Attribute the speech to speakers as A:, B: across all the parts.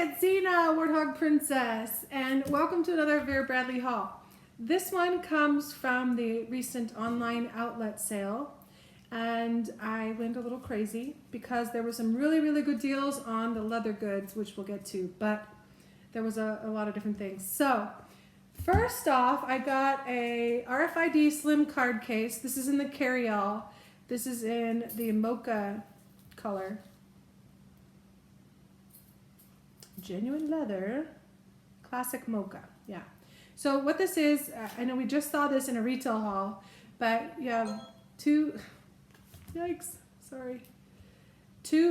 A: it's Zena, Warthog Princess, and welcome to another Vera Bradley haul. This one comes from the recent online outlet sale, and I went a little crazy because there were some really good deals on the leather goods, which we'll get to, but there was a lot of different things. So, first off, I got a Rfid slim card case. This is in the Carryall. This is in the Mocha color. Genuine leather, classic Mocha, yeah. So what this is, I know we just saw this in a retail haul, but you have two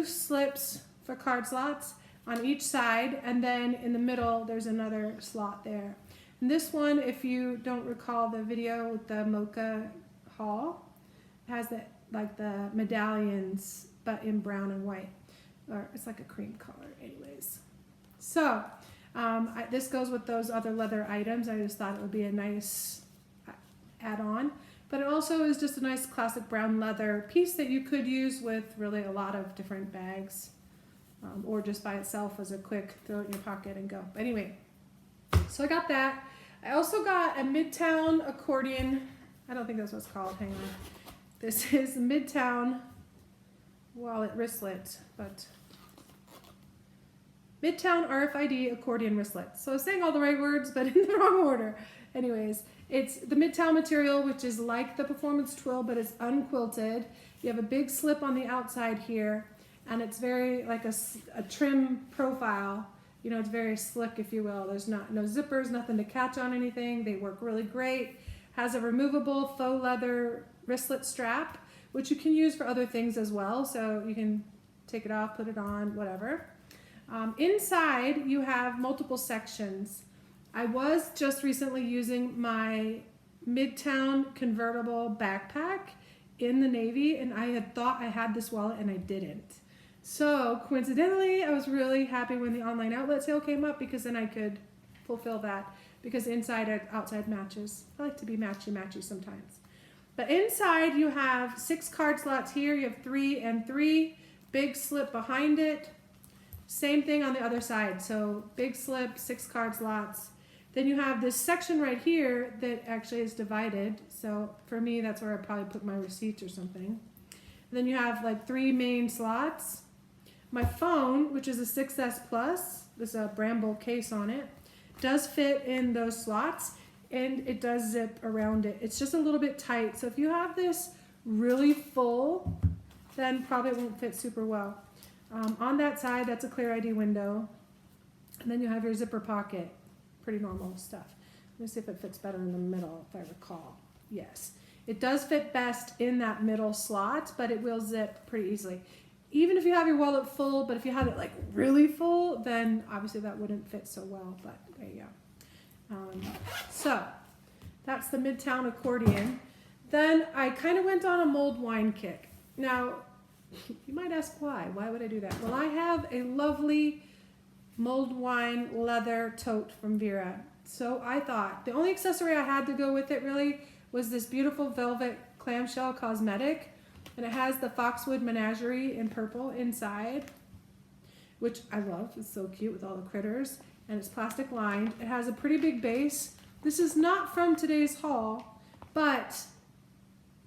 A: slips for card slots on each side, and then in the middle there's another slot there. And this one, if you don't recall the video with the Mocha haul, has the medallions, but in brown and white, or it's like a cream color anyways. So this goes with those other leather items. I just thought it would be a nice add-on, but it also is just a nice classic brown leather piece that you could use with really a lot of different bags, or just by itself as a quick throw it in your pocket and go. But anyway, so I got that. I also got a Midtown Accordion. I don't think that's what it's called. Hang on. This is Midtown wallet wristlet, but Midtown Rfid accordion wristlet. So I was saying all the right words, but in the wrong order. Anyways, it's the Midtown material, which is like the Performance Twill, but it's unquilted. You have a big slip on the outside here, and it's very like a trim profile. You know, it's very slick, if you will. There's no zippers, nothing to catch on anything. They work really great. Has a removable faux leather wristlet strap, which you can use for other things as well. So you can take it off, put it on, whatever. Inside, you have multiple sections. I was just recently using my Midtown convertible backpack in the navy, and I had thought I had this wallet and I didn't. So coincidentally, I was really happy when the online outlet sale came up, because then I could fulfill that, because inside and outside matches. I like to be matchy sometimes. But inside you have 6 card slots here. You have 3 and 3, big slip behind it. Same thing on the other side. So big slip, 6 card slots. Then you have this section right here that actually is divided. So for me, that's where I probably put my receipts or something. And then you have like 3 main slots. My phone, which is a 6S Plus, there's a Bramble case on it, does fit in those slots, and it does zip around it. It's just a little bit tight. So if you have this really full, then probably it won't fit super well. On that side, that's a clear ID window. And then you have your zipper pocket. Pretty normal stuff. Let me see if it fits better in the middle, if I recall. Yes. It does fit best in that middle slot, but it will zip pretty easily. Even if you have your wallet full, but if you have it like really full, then obviously that wouldn't fit so well, but there you go. So that's the Midtown Accordion. Then I kind of went on a mulled wine kick. Now, you might ask why. Why would I do that? Well, I have a lovely mulled wine leather tote from Vera. So I thought the only accessory I had to go with it really was this beautiful velvet clamshell Cosmetic. And it has the Foxwood Menagerie in purple inside, which I love. It's so cute with all the critters. And it's plastic lined. It has a pretty big base. This is not from today's haul, but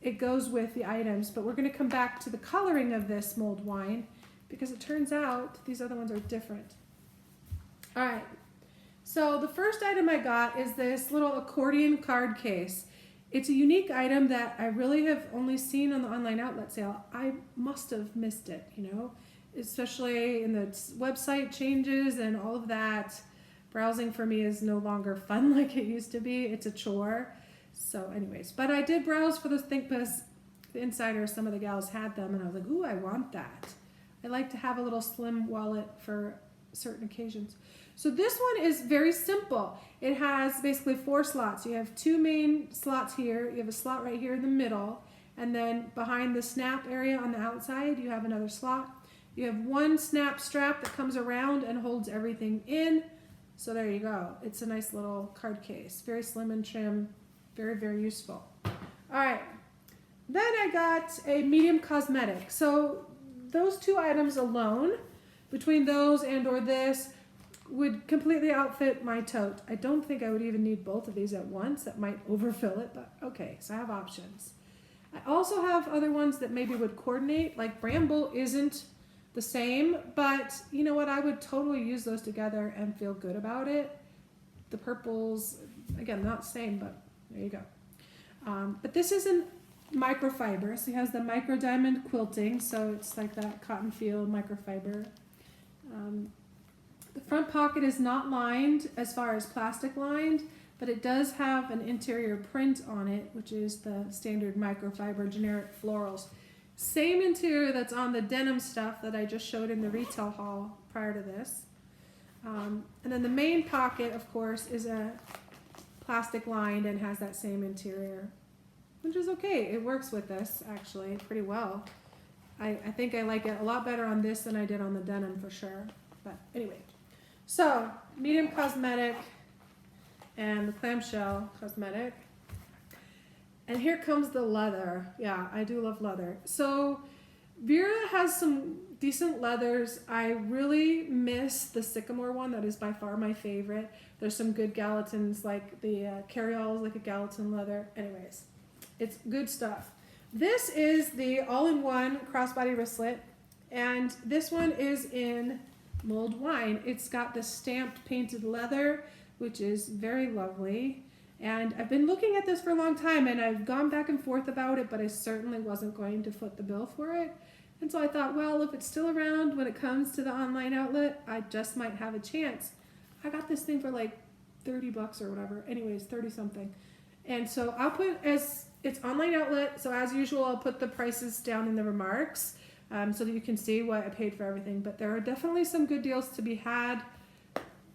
A: it goes with the items. But we're going to come back to the coloring of this mulled wine, because it turns out these other ones are different. All right. So the first item I got is this little accordion card case. It's a unique item that I really have only seen on the online outlet sale. I must have missed it, you know, especially in the website changes and all of that. Browsing for me is no longer fun like it used to be. It's a chore. So anyways, but I did browse for this thing because the Insider, some of the gals had them, and I was like, ooh, I want that. I like to have a little slim wallet for certain occasions. So this one is very simple. It has basically 4 slots. You have 2 main slots here. You have a slot right here in the middle, and then behind the snap area on the outside, you have another slot. You have 1 snap strap that comes around and holds everything in. So there you go. It's a nice little card case. Very slim and trim. Very useful. All right. Then I got a medium Cosmetic. So those 2 items alone, between those and or this, would completely outfit my tote. I don't think I would even need both of these at once. That might overfill it, but okay, so I have options. I also have other ones that maybe would coordinate, like Bramble isn't the same, but you know what? I would totally use those together and feel good about it. The purples, again, not the same, but there you go. But this isn't microfiber, so it has the micro diamond quilting, so it's like that cotton feel microfiber. The front pocket is not lined as far as plastic lined, but it does have an interior print on it, which is the standard microfiber generic florals. Same interior that's on the denim stuff that I just showed in the retail haul prior to this. And then the main pocket, of course, is a plastic lined and has that same interior, which is okay. It works with this actually pretty well. I think I like it a lot better on this than I did on the denim for sure. But anyway, so medium cosmetic and the clamshell cosmetic. And here comes the leather. Yeah, I do love leather. So Vera has some decent leathers. I really miss the sycamore one. That is by far my favorite. There's some good Gallatins, like the Carryall is like a Gallatin leather. Anyways, it's good stuff. This is the all-in-one crossbody wristlet, and this one is in mulled wine. It's got the stamped painted leather, which is very lovely. And I've been looking at this for a long time, and I've gone back and forth about it, but I certainly wasn't going to foot the bill for it. And so I thought, well, if it's still around when it comes to the online outlet, I just might have a chance. I got this thing for like 30 bucks or whatever. Anyways, 30 something. And so I'll put, as it's online outlet, so as usual, I'll put the prices down in the remarks so that you can see what I paid for everything. But there are definitely some good deals to be had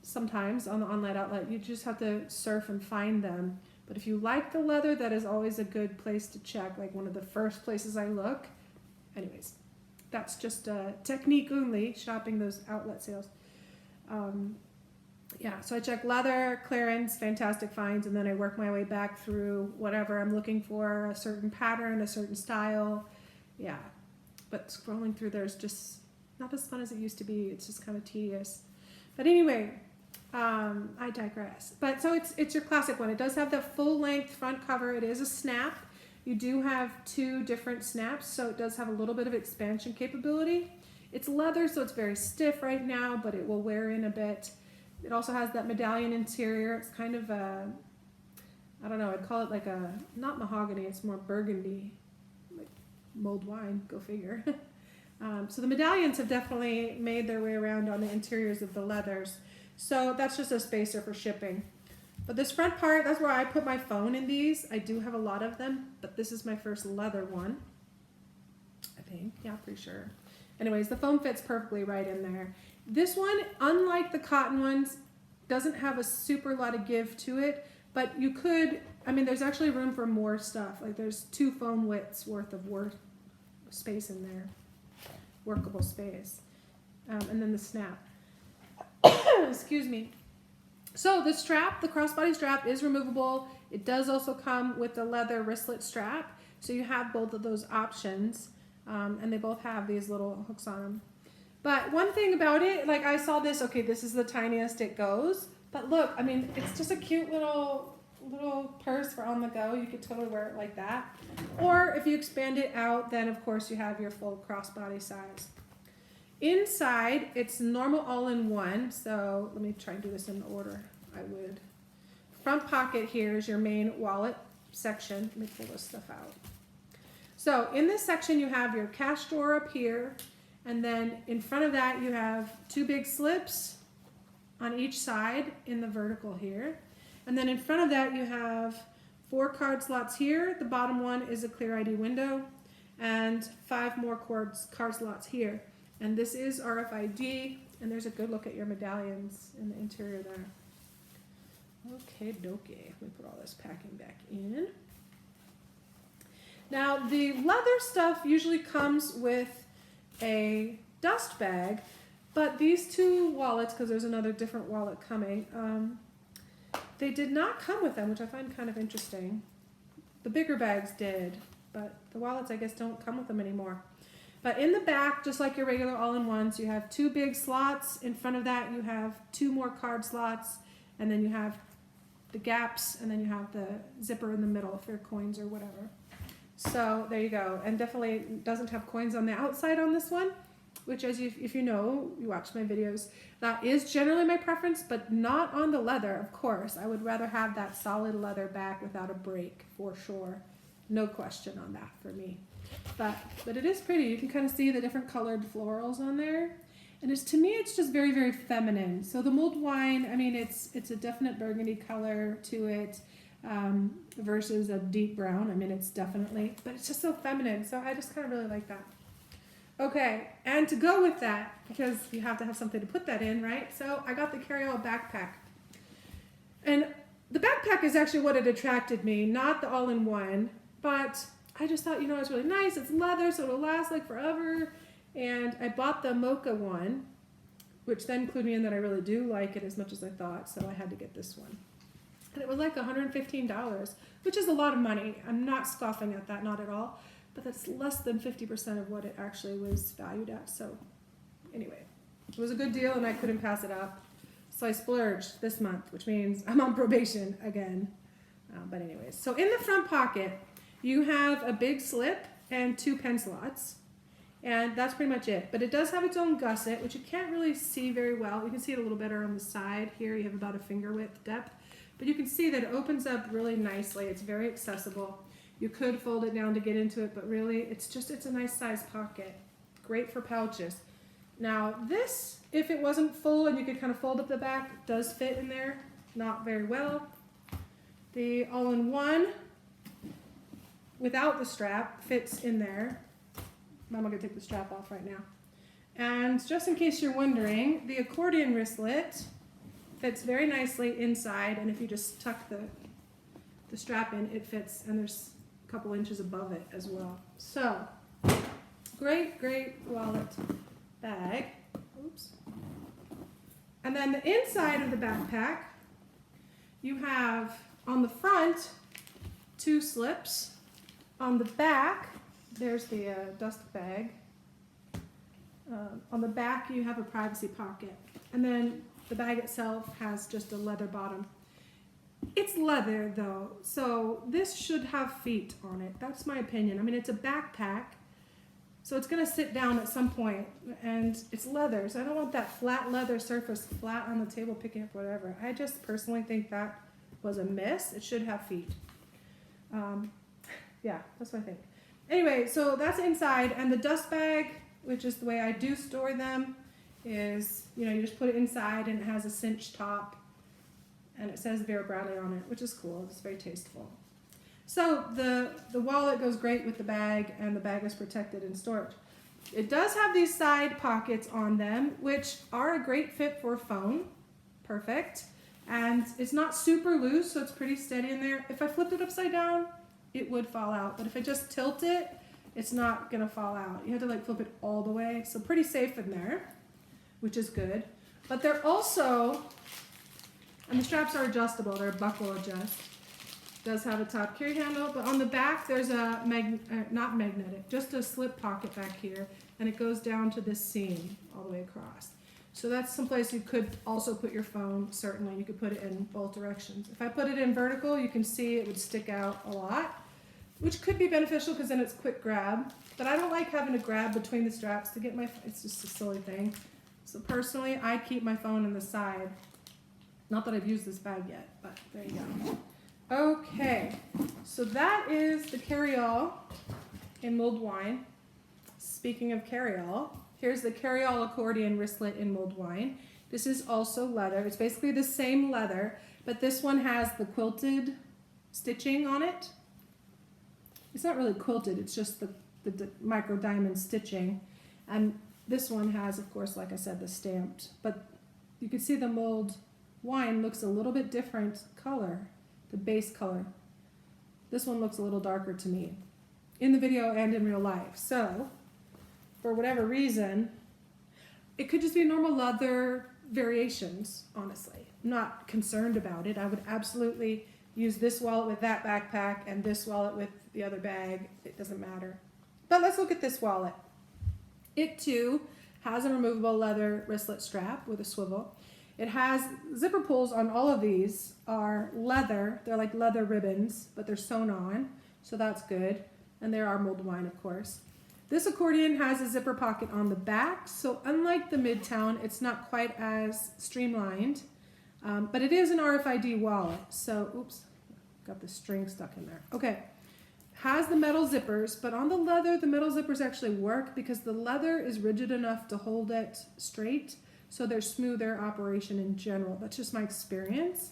A: sometimes on the online outlet. You just have to surf and find them. But if you like the leather, that is always a good place to check, like one of the first places I look. Anyways, that's just a technique only, shopping those outlet sales. Yeah, so I check leather, clearance, fantastic finds, and then I work my way back through whatever I'm looking for, a certain pattern, a certain style. Yeah, but scrolling through there is just not as fun as it used to be. It's just kind of tedious. But anyway, I digress. But so it's your classic one. It does have the full length front cover. It is a snap. You do have two different snaps, so it does have a little bit of expansion capability. It's leather, so it's very stiff right now, but it will wear in a bit. It also has that medallion interior. It's kind of a, I don't know, I'd call it like a, not mahogany, it's more burgundy, like mulled wine, go figure. So the medallions have definitely made their way around on the interiors of the leathers. So that's just a spacer for shipping. But this front part, that's where I put my phone in these. I do have a lot of them, but this is my first leather one, I think. Yeah, pretty sure. Anyways, the foam fits perfectly right in there. This one, unlike the cotton ones, doesn't have a super lot of give to it, but you could, I mean, there's actually room for more stuff. Like there's 2 foam widths worth of space in there, workable space. And then the snap. Excuse me. So the strap, the crossbody strap is removable. It does also come with the leather wristlet strap. So you have both of those options. And they both have these little hooks on them. But one thing about it, like I saw this, okay, this is the tiniest it goes. But look, I mean, it's just a cute little purse for on the go. You could totally wear it like that. Or if you expand it out, then of course you have your full crossbody size. Inside, it's normal all-in-one. So let me try and do this in order. I would. Front pocket here is your main wallet section. Let me pull this stuff out. So in this section, you have your cash drawer up here. And then in front of that, you have 2 big slips on each side in the vertical here. And then in front of that, you have 4 card slots here. The bottom one is a clear ID window and 5 more card slots here. And this is RFID, and there's a good look at your medallions in the interior there. Okay, dokie. Let me put all this packing back in. Now, the leather stuff usually comes with a dust bag, but these 2 wallets, because there's another different wallet coming, they did not come with them, which I find kind of interesting. The bigger bags did, but the wallets, I guess, don't come with them anymore. But in the back, just like your regular all-in-ones, you have 2 big slots. In front of that, you have 2 more card slots, and then you have the gaps, and then you have the zipper in the middle for your coins or whatever. So there you go. And definitely doesn't have coins on the outside on this one, which, as if you know, you watch my videos, that is generally my preference, but not on the leather, of course. I would rather have that solid leather back without a break, for sure. No question on that for me. But it is pretty. You can kind of see the different colored florals on there. And to me, it's just very, very feminine. So the mulled wine, I mean, it's a definite burgundy color to it versus a deep brown. I mean, it's definitely, but it's just so feminine. So I just kind of really like that. Okay, and to go with that, because you have to have something to put that in, right? So I got the Carryall backpack. And the backpack is actually what it attracted me, not the all-in-one. But I just thought, it's really nice. It's leather, so it'll last like forever. And I bought the Mocha one, which then clued me in that I really do like it as much as I thought. So I had to get this one. And it was like $115, which is a lot of money. I'm not scoffing at that, not at all. But that's less than 50% of what it actually was valued at. So anyway, it was a good deal and I couldn't pass it up. So I splurged this month, which means I'm on probation again. But anyways, so in the front pocket, you have a big slip and 2 pen slots. And that's pretty much it. But it does have its own gusset, which you can't really see very well. You can see it a little better on the side here. You have about a finger width depth. But you can see that it opens up really nicely. It's very accessible. You could fold it down to get into it, but really it's a nice size pocket. Great for pouches. Now this, if it wasn't full and you could kind of fold up the back, does fit in there. Not very well. The all-in-one without the strap fits in there. I'm gonna take the strap off right now. And just in case you're wondering, the accordion wristlet fits very nicely inside, and if you just tuck the strap in, it fits, and there's a couple inches above it as well. So, great wallet bag. Oops. And then the inside of the backpack, you have on the front 2 slips. On the back, there's the dust bag. On the back, you have a privacy pocket. And then the bag itself has just a leather bottom. It's leather though, so this should have feet on it. That's my opinion. I mean, it's a backpack, so it's gonna sit down at some point, and it's leather, so I don't want that flat leather surface flat on the table picking up whatever. I just personally think that was a miss. It should have feet. Yeah, that's what I think. Anyway, so that's inside, and the dust bag, which is the way I do store them, is, you just put it inside and it has a cinch top, and it says Vera Bradley on it, which is cool. It's very tasteful. So the wallet goes great with the bag, and the bag is protected in storage. It does have these side pockets on them, which are a great fit for a phone. Perfect. And it's not super loose, so it's pretty steady in there. If I flipped it upside down, it would fall out. But if I just tilt it, it's not gonna fall out. You have to flip it all the way. So pretty safe in there, which is good. But they're also, and the straps are adjustable. They're buckle adjust. Does have a top carry handle, but on the back there's a not magnetic, just a slip pocket back here, and it goes down to this seam all the way across. So that's someplace you could also put your phone. Certainly, you could put it in both directions. If I put it in vertical, you can see it would stick out a lot, which could be beneficial because then it's quick grab. But I don't like having to grab between the straps to get my. It's just a silly thing. So personally, I keep my phone on the side. Not that I've used this bag yet, but there you go. Okay, so that is the Carryall in mulled wine. Speaking of Carryall, here's the Carryall accordion wristlet in mulled wine. This is also leather. It's basically the same leather, but this one has the quilted stitching on it. It's not really quilted, it's just the micro diamond stitching. And this one has, of course, like I said, the stamped, but you can see the mulled wine looks a little bit different color. The base color. This one looks a little darker to me in the video and in real life. So for whatever reason, it could just be normal leather variations, honestly. I'm not concerned about it. I would absolutely use this wallet with that backpack and this wallet with the other bag. It doesn't matter. But let's look at this wallet. It too has a removable leather wristlet strap with a swivel. It has zipper pulls on all of these are leather. They're like leather ribbons, but they're sewn on, so that's good. And there are mulled wine, of course. This accordion has a zipper pocket on the back, so unlike the Midtown, it's not quite as streamlined, but it is an RFID wallet. So, oops, got the string stuck in there. Okay, has the metal zippers, but on the leather, the metal zippers actually work because the leather is rigid enough to hold it straight, so there's smoother operation in general. That's just my experience.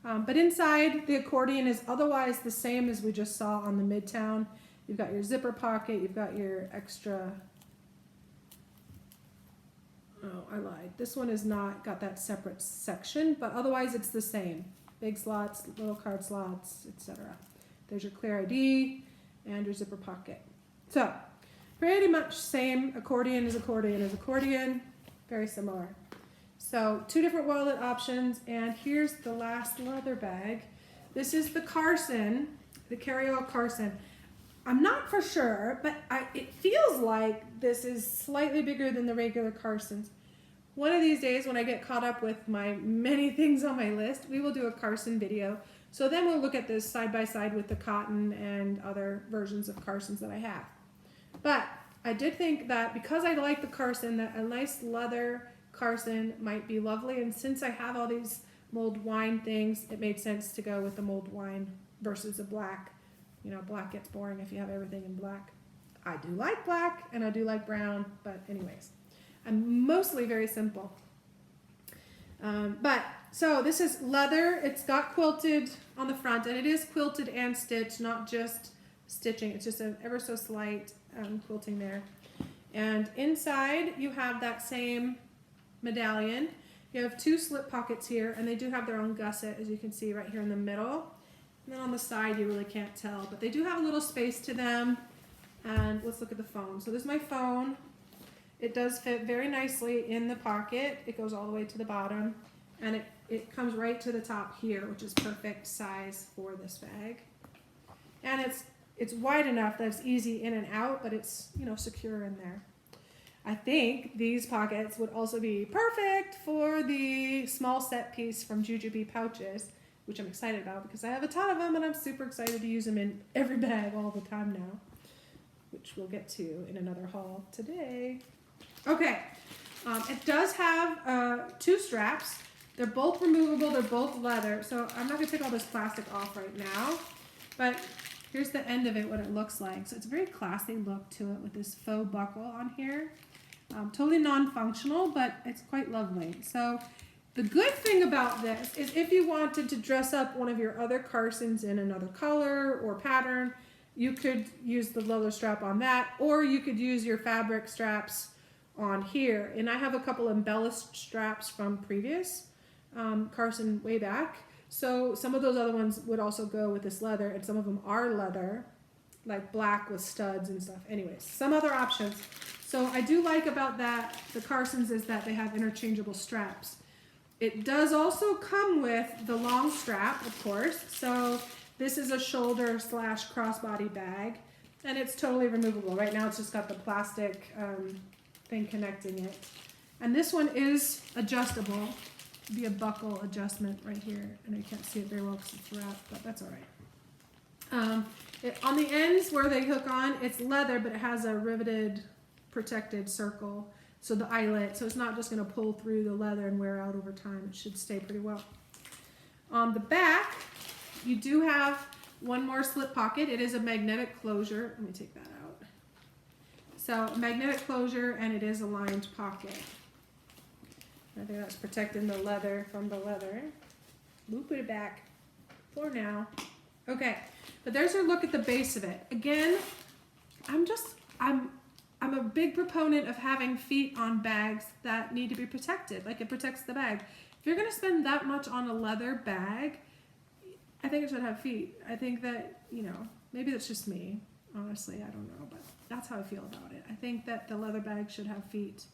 A: But inside, the accordion is otherwise the same as we just saw on the Midtown. You've got your zipper pocket, you've got your extra, oh, I lied. This one has not got that separate section, but otherwise it's the same. Big slots, little card slots, etc. There's your clear ID and your zipper pocket. So, pretty much same accordion as accordion as accordion, very similar. So, two different wallet options, and here's the last leather bag. This is the Carson, the Carryall Carson. I'm not for sure, but it feels like this is slightly bigger than the regular Carsons. One of these days when I get caught up with my many things on my list, we will do a Carson video. So then we'll look at this side by side with the cotton and other versions of Carsons that I have. But I did think that because I like the Carson, that a nice leather Carson might be lovely. And since I have all these mulled wine things, it made sense to go with the mulled wine versus a black. You know, black gets boring if you have everything in black. I do like black and I do like brown, but anyways, I'm mostly very simple. So this is leather. It's got quilted on the front, and it is quilted and stitched, not just stitching. It's just an ever so slight quilting there. And inside you have that same medallion. You have two slip pockets here, and they do have their own gusset, as you can see right here in the middle. And then on the side, you really can't tell, but they do have a little space to them. And let's look at the phone. So this is my phone. It does fit very nicely in the pocket. It goes all the way to the bottom, and it comes right to the top here, which is perfect size for this bag. And it's wide enough that it's easy in and out, but it's, you know, secure in there. I think these pockets would also be perfect for the small set piece from Jujubee pouches, which I'm excited about because I have a ton of them and I'm super excited to use them in every bag all the time now, which we'll get to in another haul today. Okay, it does have two straps. They're both removable, they're both leather, so I'm not gonna take all this plastic off right now, but here's the end of it, what it looks like. So it's a very classy look to it with this faux buckle on here. Totally non-functional, but it's quite lovely. So the good thing about this is if you wanted to dress up one of your other Carsons in another color or pattern, you could use the leather strap on that, or you could use your fabric straps on here. And I have a couple embellished straps from previous Carson way back. So some of those other ones would also go with this leather, and some of them are leather, like black with studs and stuff. Anyways, some other options. So I do like about that, the Carsons, is that they have interchangeable straps. It does also come with the long strap, of course. So this is a shoulder / crossbody bag, and it's totally removable. Right now it's just got the plastic thing connecting it. And this one is adjustable. It'd be a buckle adjustment right here, and I can't see it very well because it's wrapped, but that's all right. On the ends where they hook on, it's leather, but it has a riveted, protected circle. So the eyelet, so it's not just going to pull through the leather and wear out over time. It should stay pretty well. On the back, you do have one more slip pocket. It is a magnetic closure. Let me take that out. So a magnetic closure, and it is a lined pocket. I think that's protecting the leather from the leather. We'll put it back for now. Okay, but there's our look at the base of it. Again, I'm a big proponent of having feet on bags that need to be protected. Like, it protects the bag. If you're going to spend that much on a leather bag, I think it should have feet. I think that, you know, maybe that's just me. Honestly, I don't know, but that's how I feel about it. I think that the leather bag should have feet.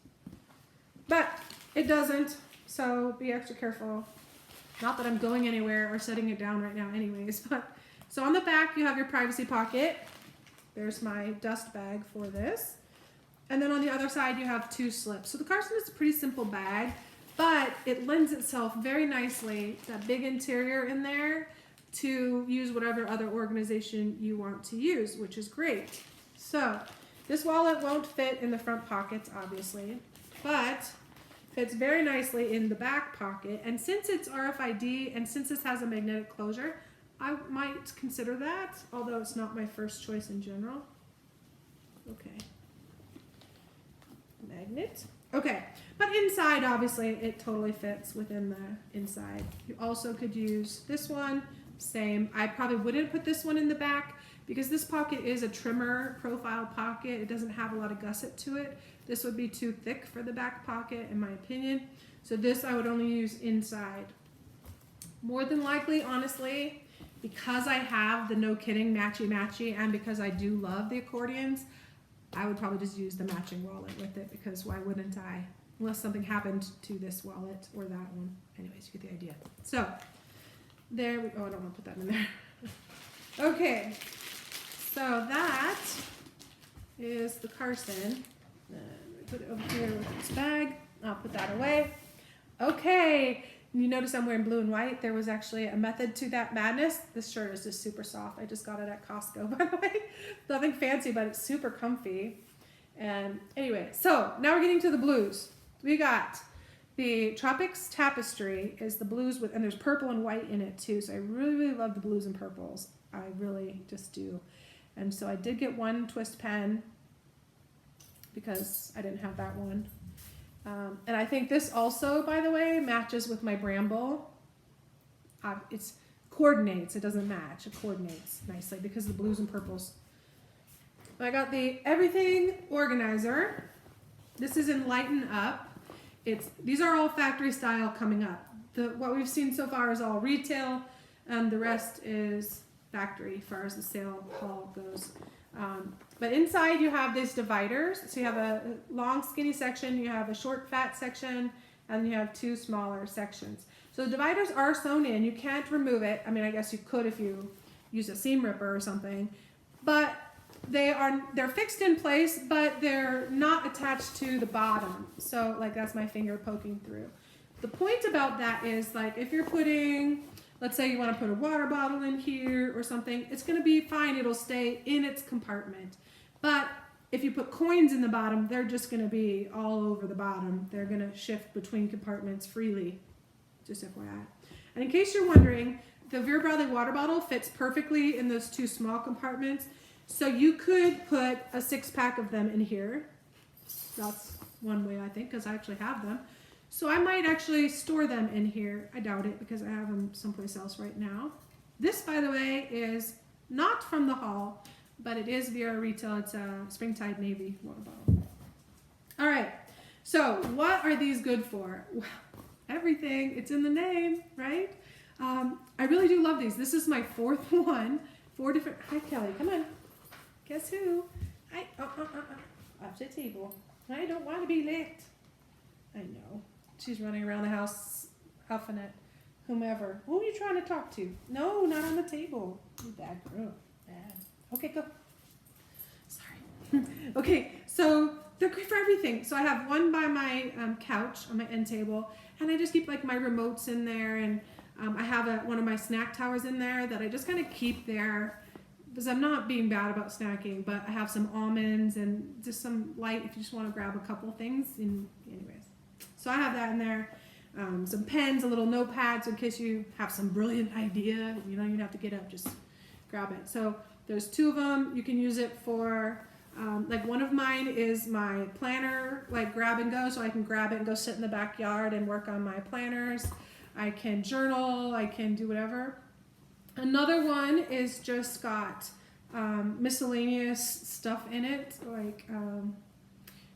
A: But it doesn't, so be extra careful. Not that I'm going anywhere or setting it down right now anyways, but so on the back you have your privacy pocket. There's my dust bag for this. And then on the other side, you have 2 slips. So the Carson is a pretty simple bag, but it lends itself very nicely, that big interior in there, to use whatever other organization you want to use, which is great. So this wallet won't fit in the front pockets, obviously, but fits very nicely in the back pocket. And since it's RFID and since this has a magnetic closure, I might consider that, although it's not my first choice in general. Okay. Magnet. Okay, but inside, obviously, it totally fits within the inside. You also could use this one, same. I probably wouldn't put this one in the back because this pocket is a trimmer profile pocket. It doesn't have a lot of gusset to it. This would be too thick for the back pocket, in my opinion. So this I would only use inside. More than likely, honestly, because I have the No Kidding matchy-matchy and because I do love the accordions, I would probably just use the matching wallet with it because why wouldn't I? Unless something happened to this wallet or that one. Anyways, you get the idea. So, there we go. Oh, I don't want to put that in there. Okay, so that is the Carson. Put it over here with its bag. I'll put that away. Okay, you notice I'm wearing blue and white. There was actually a method to that madness. This shirt is just super soft. I just got it at Costco, by the way. Nothing fancy, but it's super comfy. And anyway, so now we're getting to the blues. We got the Tropics Tapestry is the blues with, and there's purple and white in it too. So I really, really love the blues and purples. I really just do. And so I did get one twist pen because I didn't have that one. And I think this also, by the way, matches with my Bramble. It's coordinates. It doesn't match. It coordinates nicely because of the blues and purples. I got the Everything Organizer. This is in Lighten Up. These are all factory style coming up. What we've seen so far is all retail, and the rest is factory as far as the sale haul goes. But inside you have these dividers. So you have a long skinny section, you have a short fat section, and you have 2 smaller sections. So the dividers are sewn in. You can't remove it. I mean, I guess you could if you use a seam ripper or something. But they're fixed in place, but they're not attached to the bottom. So like that's my finger poking through. The point about that is like if you're putting, let's say you want to put a water bottle in here or something, it's going to be fine. It'll stay in its compartment. But if you put coins in the bottom, they're just going to be all over the bottom. They're going to shift between compartments freely, just FYI. And in case you're wondering, the Vera Bradley water bottle fits perfectly in those 2 small compartments. So you could put a 6-pack of them in here. That's one way I think, because I actually have them. So I might actually store them in here. I doubt it because I have them someplace else right now. This, by the way, is not from the haul, but it is Vera Retail. It's a Springtide Navy water bottle. All right, so what are these good for? Well, everything. It's in the name, right? I really do love these. This is my 4th one. 4 different. Hi, Kelly. Come on. Guess who? Off the table. I don't want to be licked. I know. She's running around the house, huffing at whomever. Who are you trying to talk to? No, not on the table. You bad girl. Bad. Okay, go. Sorry. Okay, so they're great for everything. So I have one by my couch on my end table, and I just keep like my remotes in there, and I have one of my snack towers in there that I just kind of keep there because I'm not being bad about snacking, but I have some almonds and just some light if you just want to grab a couple things. Anyways, so I have that in there. Some pens, a little notepad, so in case you have some brilliant idea, you don't even have to get up, just grab it. So there's 2 of them. You can use it for, like one of mine is my planner, like grab and go, so I can grab it and go sit in the backyard and work on my planners. I can journal, I can do whatever. Another one is just got miscellaneous stuff in it, like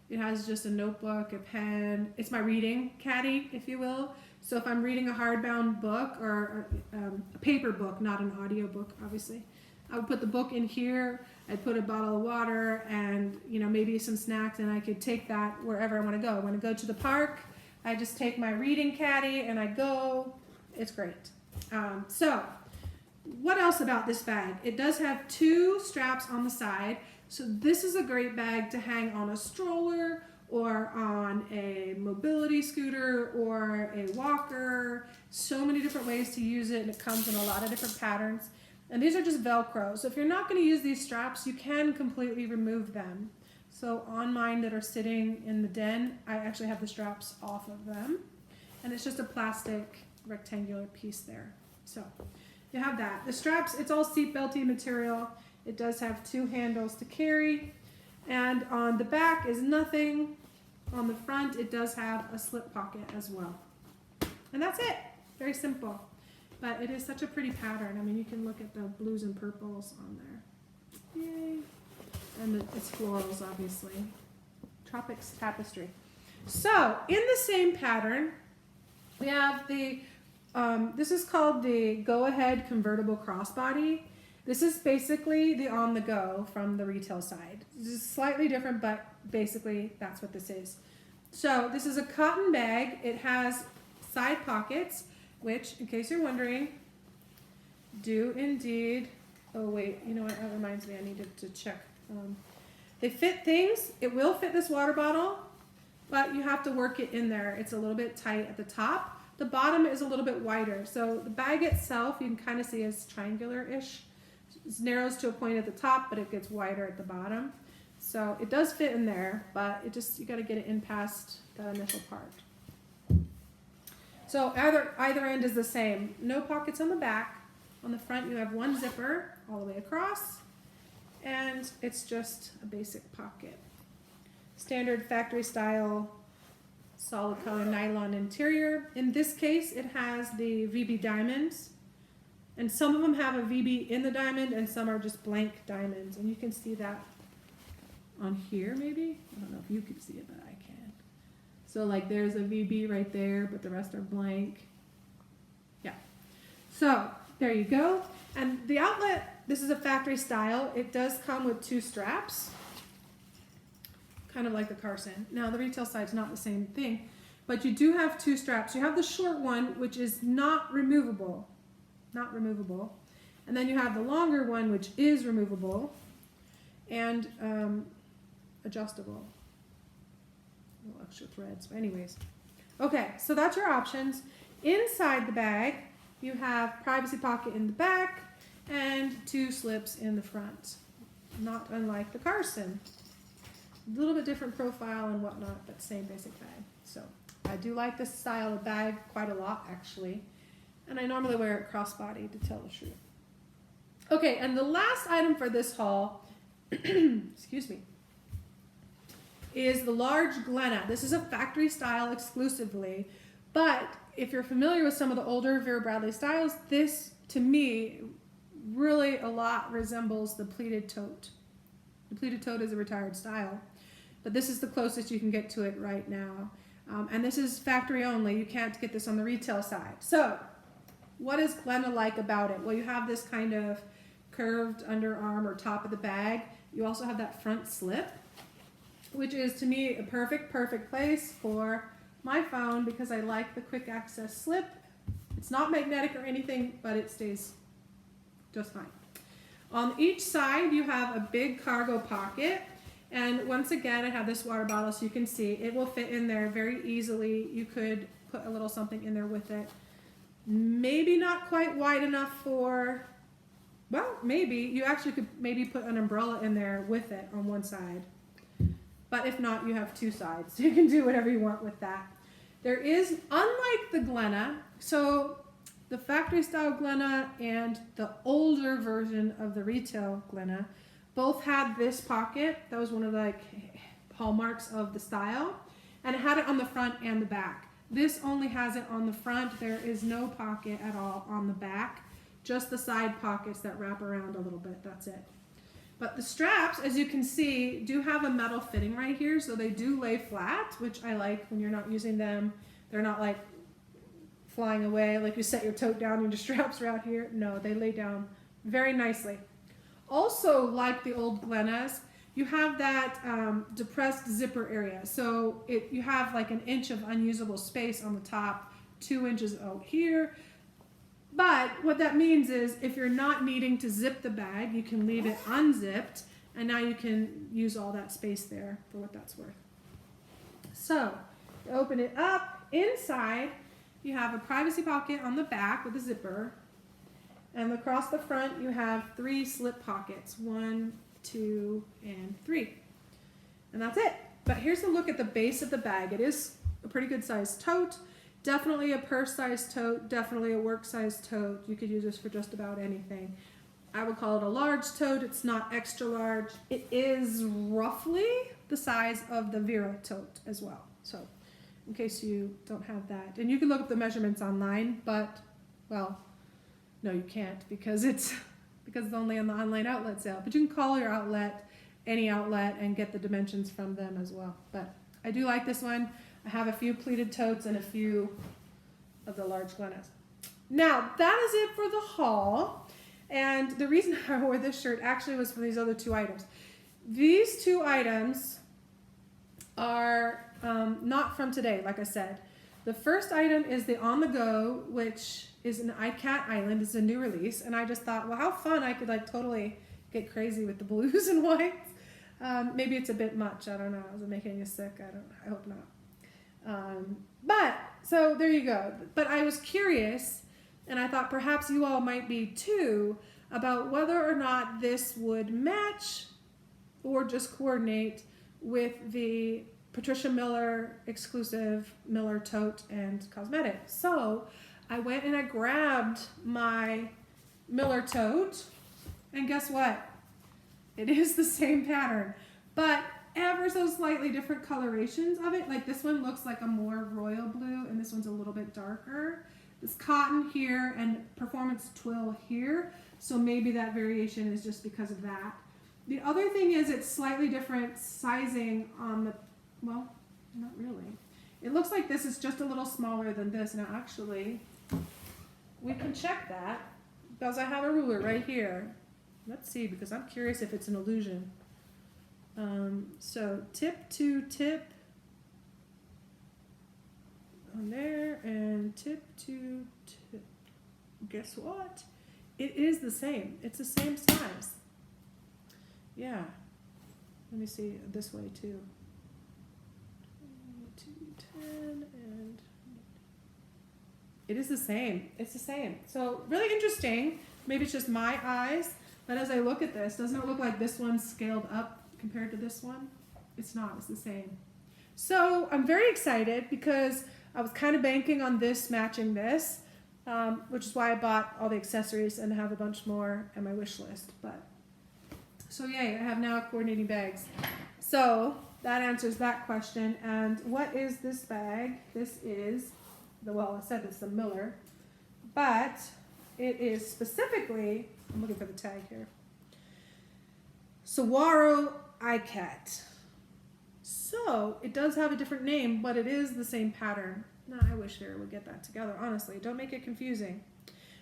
A: it has just a notebook, a pen. It's my reading caddy, if you will. So if I'm reading a hardbound book or a paper book, not an audio book, obviously, I would put the book in here. I'd put a bottle of water and maybe some snacks, and I could take that wherever I want to go. I want to go to the park. I just take my reading caddy and I go. It's great. So what else about this bag? It does have 2 straps on the side. So this is a great bag to hang on a stroller or on a mobility scooter or a walker. So many different ways to use it, and it comes in a lot of different patterns. And these are just Velcro. So if you're not going to use these straps, you can completely remove them. So on mine that are sitting in the den, I actually have the straps off of them. And it's just a plastic rectangular piece there. So you have that. The straps, it's all seatbelty material. It does have 2 handles to carry. And on the back is nothing. On the front, it does have a slip pocket as well. And that's it. Very simple. But it is such a pretty pattern. I mean, you can look at the blues and purples on there. Yay. And it's florals, obviously. Tropics Tapestry. So, in the same pattern, we have the, this is called the Go Ahead Convertible Crossbody. This is basically the on the go from the retail side. This is slightly different, but basically that's what this is. So this is a cotton bag. It has side pockets, which, in case you're wondering, do indeed, oh wait, you know what, that reminds me, I needed to check. They fit things. It will fit this water bottle, but you have to work it in there. It's a little bit tight at the top. The bottom is a little bit wider. So the bag itself, you can kind of see is triangular-ish. It narrows to a point at the top, but it gets wider at the bottom. So it does fit in there, but it just, you got to get it in past that initial part. So either end is the same. No pockets on the back. On the front, you have 1 zipper all the way across, and it's just a basic pocket. Standard factory style solid color nylon interior. In this case, it has the VB diamonds. And some of them have a VB in the diamond, and some are just blank diamonds. And you can see that on here, maybe? I don't know if you can see it, but I can. So, like, there's a VB right there, but the rest are blank. Yeah. So, there you go. And the outlet, this is a factory style. It does come with 2 straps, kind of like the Carson. Now, the retail side's not the same thing, but you do have 2 straps. You have the short one, which is not removable. Not removable. And then you have the longer one, which is removable and adjustable. Little extra threads. But anyways. Okay, so that's your options. Inside the bag, you have privacy pocket in the back and 2 slips in the front. Not unlike the Carson. A little bit different profile and whatnot, but same basic bag. So I do like this style of bag quite a lot, actually. And I normally wear it crossbody, to tell the truth. Okay, and the last item for this haul, excuse me, is the large Glenna. This is a factory style exclusively, but if you're familiar with some of the older Vera Bradley styles, this, to me, really a lot resembles the Pleated Tote. The Pleated Tote is a retired style, but this is the closest you can get to it right now. And this is factory only. You can't get this on the retail side. So, what is Glenna like about it? Well, you have this kind of curved underarm or top of the bag. You also have that front slip, which is, to me, a perfect place for my phone because I like the quick access slip. It's not magnetic or anything, but it stays just fine. On each side, you have a big cargo pocket. And once again, I have this water bottle so you can see it will fit in there very easily. You could put a little something in there with it. Maybe not quite wide enough for, well, maybe. You actually could maybe put an umbrella in there with it on one side. But if not, you have 2 sides. So you can do whatever you want with that. There is, unlike the Glenna, so the factory style Glenna and the older version of the retail Glenna both had this pocket. That was one of the like hallmarks of the style. And it had it on the front and the back. This only has it on the front. There is no pocket at all on the back. Just the side pockets that wrap around a little bit. That's it. But the straps, as you can see, do have a metal fitting right here. So they do lay flat, which I like when you're not using them. They're not like flying away. Like you set your tote down and your straps are out here. No, they lay down very nicely. Also, like the old Glennas, you have that depressed zipper area. So you have like an inch of unusable space on the top, 2 inches out here. But what that means is if you're not needing to zip the bag, you can leave it unzipped And now you can use all that space there for what that's worth. So, open it up. Inside, you have a privacy pocket on the back with a zipper. And across the front, you have 3 slip pockets. 1, 2, and 3. And that's it. But here's a look at the base of the bag. It is a pretty good sized tote. Definitely a purse-sized tote. Definitely a work-sized tote. You could use this for just about anything. I would call it a large tote. It's not extra large. It is roughly the size of the Vera tote as well. So in case you don't have that. And you can look up the measurements online, but, well, no, you can't because it's only on the online outlet sale. But you can call your outlet, any outlet, and get the dimensions from them as well. But I do like this one. I have a few pleated totes and a few of the large Glennas. Now, that is it for the haul. And the reason I wore this shirt actually was for these other 2 items. These 2 items are not from today, like I said. The first item is the On The Go, which is an Ikat Island. It's a new release. And I just thought, well, how fun. I could like totally get crazy with the blues and whites. Maybe it's a bit much. I don't know. Is it making you sick? I hope not. But, so there you go. But I was curious, and I thought perhaps you all might be too, about whether or not this would match or just coordinate with the Patricia Miller exclusive Miller tote and Cosmetic. So I went and I grabbed my Miller tote, and guess what? It is the same pattern, but ever so slightly different colorations of it. Like this one looks like a more royal blue, and this one's a little bit darker. This cotton here and performance twill here, so maybe that variation is just because of that. The other thing is it's slightly different sizing on the, well, not really. It looks like this is just a little smaller than this. Now actually, we can check that because I have a ruler right here. Let's see, because I'm curious if it's an illusion. So tip to tip on there and tip to tip. Guess what? It is the same. It's the same size. Yeah. Let me see this way too. 210 and it is the same. It's the same. So really interesting. Maybe it's just my eyes, but as I look at this, doesn't it look like this one's scaled up compared to this one? It's not. It's the same. So I'm very excited because I was kind of banking on this matching this, which is why I bought all the accessories and have a bunch more on my wish list. But so yay, I have now coordinating bags. So that answers that question. And what is this bag? This is well, I said it's the Miller, but it is specifically, I'm looking for the tag here, Saguaro Ikat. So it does have a different name, but it is the same pattern. No, I wish Vera would get that together, honestly. Don't make it confusing.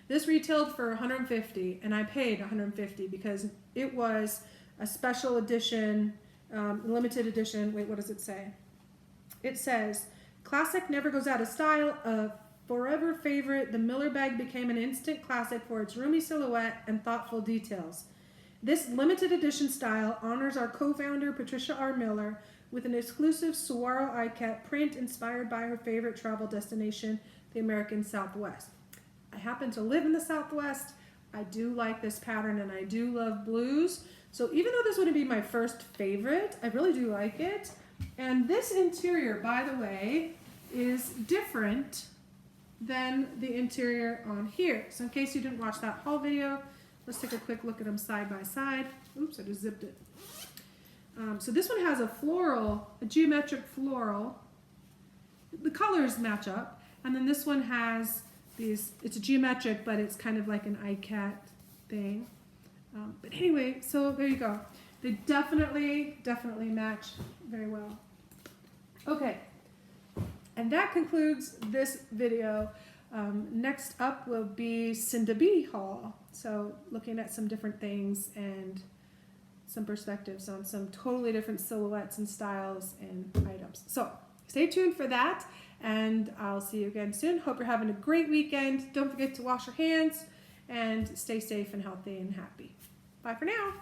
A: This retailed for $150, and I paid $150 because it was a special edition, limited edition. Wait, what does it say? It says, classic never goes out of style, a forever favorite, the Miller bag became an instant classic for its roomy silhouette and thoughtful details. This limited edition style honors our co-founder Patricia R. Miller with an exclusive Saguaro Ikat print inspired by her favorite travel destination, the American Southwest. I happen to live in the Southwest. I do like this pattern and I do love blues. So even though this wouldn't be my first favorite, I really do like it. And this interior, by the way, is different than the interior on here. So in case you didn't watch that haul video, let's take a quick look at them side by side. Oops, I just zipped it. So this one has a floral, a geometric floral. The colors match up. And then this one has these, it's a geometric, but it's kind of like an Ikat thing. But anyway, so there you go. They definitely match very well. Okay, and that concludes this video. Next up will be Cinda B haul. So looking at some different things and some perspectives on some totally different silhouettes and styles and items. So stay tuned for that, and I'll see you again soon. Hope you're having a great weekend. Don't forget to wash your hands and stay safe and healthy and happy. Bye for now.